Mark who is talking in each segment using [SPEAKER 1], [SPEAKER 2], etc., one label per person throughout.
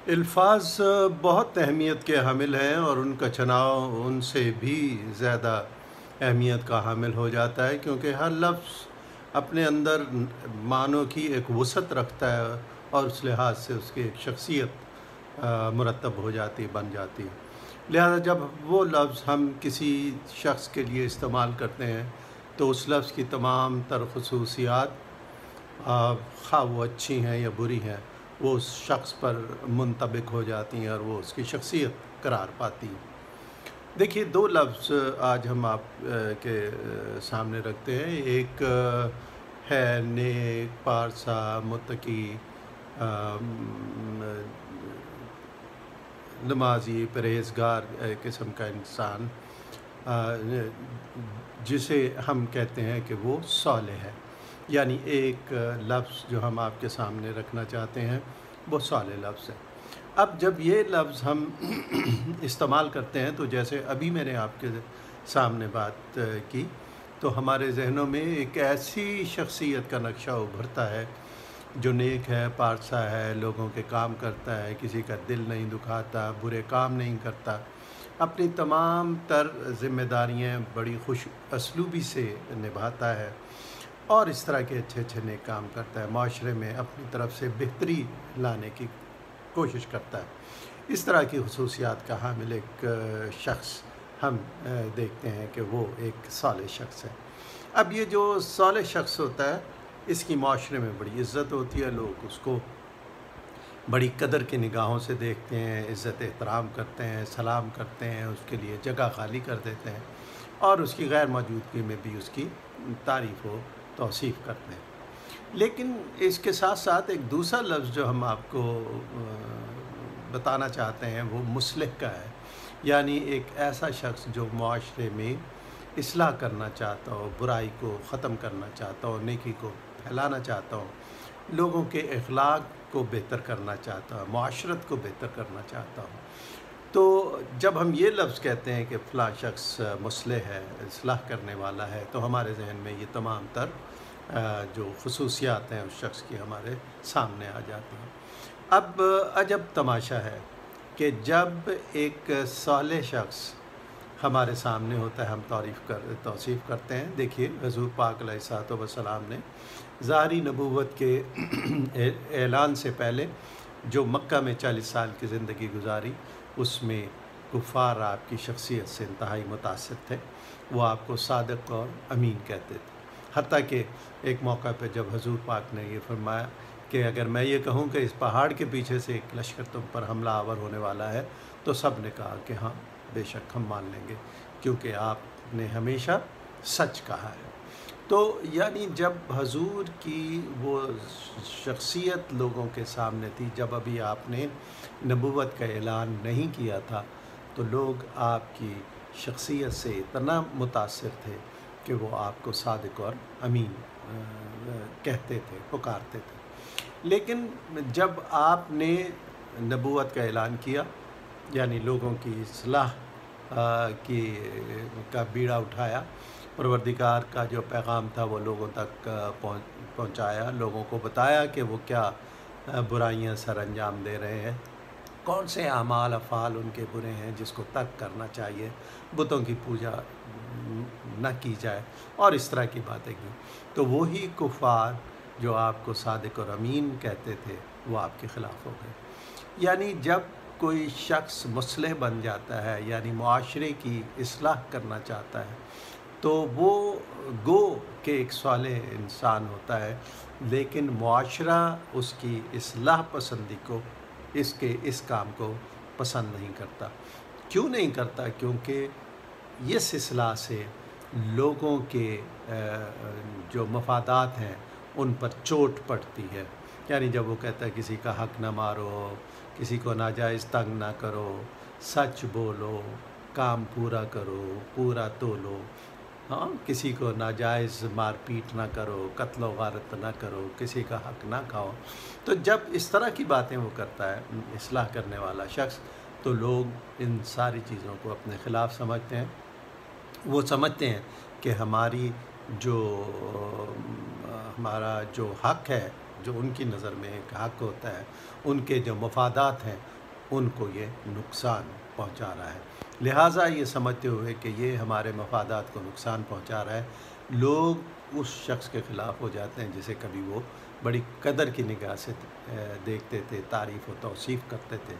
[SPEAKER 1] الفاظ بہت اہمیت کے حامل ہیں اور ان کا چناؤ ان سے بھی زیادہ اہمیت کا حامل ہو جاتا ہے، کیونکہ ہر لفظ اپنے اندر معنوں کی ایک وسعت رکھتا ہے اور اس لحاظ سے اس کی ایک شخصیت مرتب ہو جاتی، بن جاتی ہے۔ لہذا جب وہ لفظ ہم کسی شخص کے لیے استعمال کرتے ہیں تو اس لفظ کی تمام تر خصوصیات، خواہ وہ اچھی ہیں یا بری ہیں، وہ اس شخص پر منطبق ہو جاتی ہیں اور وہ اس کی شخصیت قرار پاتی ہیں۔ دیکھیے، دو لفظ آج ہم آپ کے سامنے رکھتے ہیں۔ ایک ہے نیک، پارسا، متقی، نمازی، پرہیزگار قسم کا انسان، جسے ہم کہتے ہیں کہ وہ صالح ہے۔ یعنی ایک لفظ جو ہم آپ کے سامنے رکھنا چاہتے ہیں وہ صالح لفظ ہے۔ اب جب یہ لفظ ہم استعمال کرتے ہیں تو جیسے ابھی میں نے آپ کے سامنے بات کی، تو ہمارے ذہنوں میں ایک ایسی شخصیت کا نقشہ ابھرتا ہے جو نیک ہے، پارسا ہے، لوگوں کے کام کرتا ہے، کسی کا دل نہیں دکھاتا، برے کام نہیں کرتا، اپنی تمام تر ذمہ داریاں بڑی خوش اسلوبی سے نبھاتا ہے اور اس طرح کے اچھے اچھے نیک کام کرتا ہے، معاشرے میں اپنی طرف سے بہتری لانے کی کوشش کرتا ہے۔ اس طرح کی خصوصیات کا حامل ایک شخص ہم دیکھتے ہیں کہ وہ ایک صالح شخص ہے۔ اب یہ جو صالح شخص ہوتا ہے، اس کی معاشرے میں بڑی عزت ہوتی ہے، لوگ اس کو بڑی قدر کی نگاہوں سے دیکھتے ہیں، عزت احترام کرتے ہیں، سلام کرتے ہیں، اس کے لیے جگہ خالی کر دیتے ہیں اور اس کی غیر موجودگی میں بھی اس کی تعریف و توصیف کرتے ہیں۔ لیکن اس کے ساتھ ساتھ ایک دوسرا لفظ جو ہم آپ کو بتانا چاہتے ہیں وہ مصلح کا ہے، یعنی ایک ایسا شخص جو معاشرے میں اصلاح کرنا چاہتا ہو، برائی کو ختم کرنا چاہتا ہو، نیکی کو پھیلانا چاہتا ہو، لوگوں کے اخلاق کو بہتر کرنا چاہتا ہو، معاشرت کو بہتر کرنا چاہتا ہو۔ تو جب ہم یہ لفظ کہتے ہیں کہ فلاں شخص مصلح ہے، اصلاح کرنے والا ہے، تو ہمارے ذہن میں یہ تمام تر جو خصوصیات ہیں اس شخص کی ہمارے سامنے آ جاتی ہیں۔ اب عجب تماشا ہے کہ جب ایک صالح شخص ہمارے سامنے ہوتا ہے، ہم توصیف کرتے ہیں۔ دیکھیے، حضور پاک علیہ الصلوۃ والسلام نے ظاہری نبوت کے اعلان سے پہلے جو مکہ میں 40 سال کی زندگی گزاری، اس میں کفار آپ کی شخصیت سے انتہائی متاثر تھے، وہ آپ کو صادق اور امین کہتے تھے۔ حتیٰ کہ ایک موقع پہ جب حضور پاک نے یہ فرمایا کہ اگر میں یہ کہوں کہ اس پہاڑ کے پیچھے سے ایک لشکر تم پر حملہ آور ہونے والا ہے، تو سب نے کہا کہ ہاں، بے شک ہم مان لیں گے، کیونکہ آپ نے ہمیشہ سچ کہا ہے۔ تو یعنی جب حضور کی وہ شخصیت لوگوں کے سامنے تھی، جب ابھی آپ نے نبوت کا اعلان نہیں کیا تھا، تو لوگ آپ کی شخصیت سے اتنا متاثر تھے کہ وہ آپ کو صادق اور امین کہتے تھے، پکارتے تھے۔ لیکن جب آپ نے نبوت کا اعلان کیا، یعنی لوگوں کی اصلاح کا بیڑا اٹھایا، پروردگار کا جو پیغام تھا وہ لوگوں تک پہنچایا، لوگوں کو بتایا کہ وہ کیا برائیاں سر انجام دے رہے ہیں، کون سے اعمال افعال ان کے برے ہیں جس کو ترک کرنا چاہیے، بتوں کی پوجا نہ کی جائے، اور اس طرح کی باتیں کی، تو وہی کفار جو آپ کو صادق اور امین کہتے تھے وہ آپ کے خلاف ہو گئے۔ یعنی جب کوئی شخص مصلح بن جاتا ہے، یعنی معاشرے کی اصلاح کرنا چاہتا ہے، تو وہ گو کہ ایک صالح انسان ہوتا ہے، لیکن معاشرہ اس کی اصلاح پسندی کو، اس کام کو پسند نہیں کرتا۔ کیوں نہیں کرتا؟ کیونکہ اس اصلاح سے لوگوں کے جو مفادات ہیں ان پر چوٹ پڑتی ہے۔ یعنی جب وہ کہتا ہے کسی کا حق نہ مارو، کسی کو ناجائز تنگ نہ کرو، سچ بولو، کام پورا کرو، پورا تولو، ہاں، کسی کو ناجائز مار پیٹ نہ کرو، قتل و غارت نہ کرو، کسی کا حق نہ کھاؤ، تو جب اس طرح کی باتیں وہ کرتا ہے اصلاح کرنے والا شخص، تو لوگ ان ساری چیزوں کو اپنے خلاف سمجھتے ہیں۔ وہ سمجھتے ہیں کہ ہمارا جو حق ہے جو ان کی نظر میں ایک حق ہوتا ہے، ان کے جو مفادات ہیں ان کو یہ نقصان پہنچا رہا ہے۔ لہٰذا یہ سمجھتے ہوئے کہ یہ ہمارے مفادات کو نقصان پہنچا رہا ہے، لوگ اس شخص کے خلاف ہو جاتے ہیں جسے کبھی وہ بڑی قدر کی نگاہ سے دیکھتے تھے، تعریف و توصیف کرتے تھے،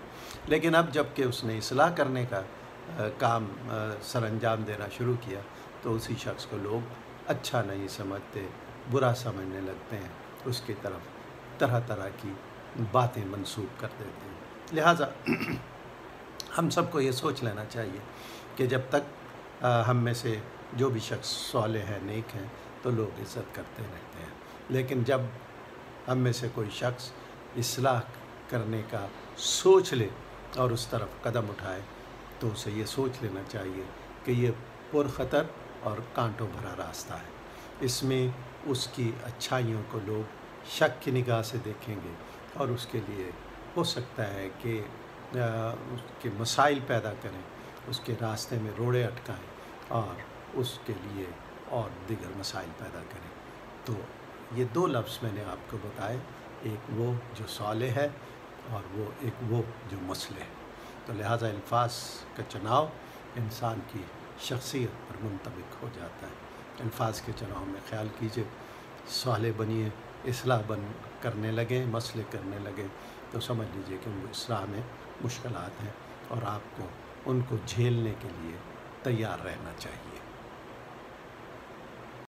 [SPEAKER 1] لیکن اب جب کہ اس نے اصلاح کرنے کا کام سر انجام دینا شروع کیا تو اسی شخص کو لوگ اچھا نہیں سمجھتے، برا سمجھنے لگتے ہیں، اس کی طرف طرح طرح کی باتیں منسوب کر دیتے ہیں۔ لہٰذا ہم سب کو یہ سوچ لینا چاہیے کہ جب تک ہم میں سے جو بھی شخص صالح ہے، نیک ہیں، تو لوگ عزت کرتے رہتے ہیں، لیکن جب ہم میں سے کوئی شخص اصلاح کرنے کا سوچ لے اور اس طرف قدم اٹھائے تو اسے یہ سوچ لینا چاہیے کہ یہ پرخطر اور کانٹوں بھرا راستہ ہے، اس میں اس کی اچھائیوں کو لوگ شک کی نگاہ سے دیکھیں گے اور اس کے لیے ہو سکتا ہے کہ اس کے مسائل پیدا کریں، اس کے راستے میں روڑے اٹکائیں اور اس کے لیے اور دیگر مسائل پیدا کریں۔ تو یہ دو لفظ میں نے آپ کو بتائے، ایک وہ جو صالح ہے اور وہ ایک وہ جو مصلح ہے۔ تو لہٰذا الفاظ کا چناؤ انسان کی شخصیت پر منطبق ہو جاتا ہے۔ الفاظ کے چناؤ میں خیال کیجئے، صالح بنیے، اصلاح کرنے لگیں، مصلح کرنے لگیں تو سمجھ لیجئے کہ وہ اصلاح میں مشکلات ہیں اور آپ کو ان کو جھیلنے کے لیے تیار رہنا چاہیے۔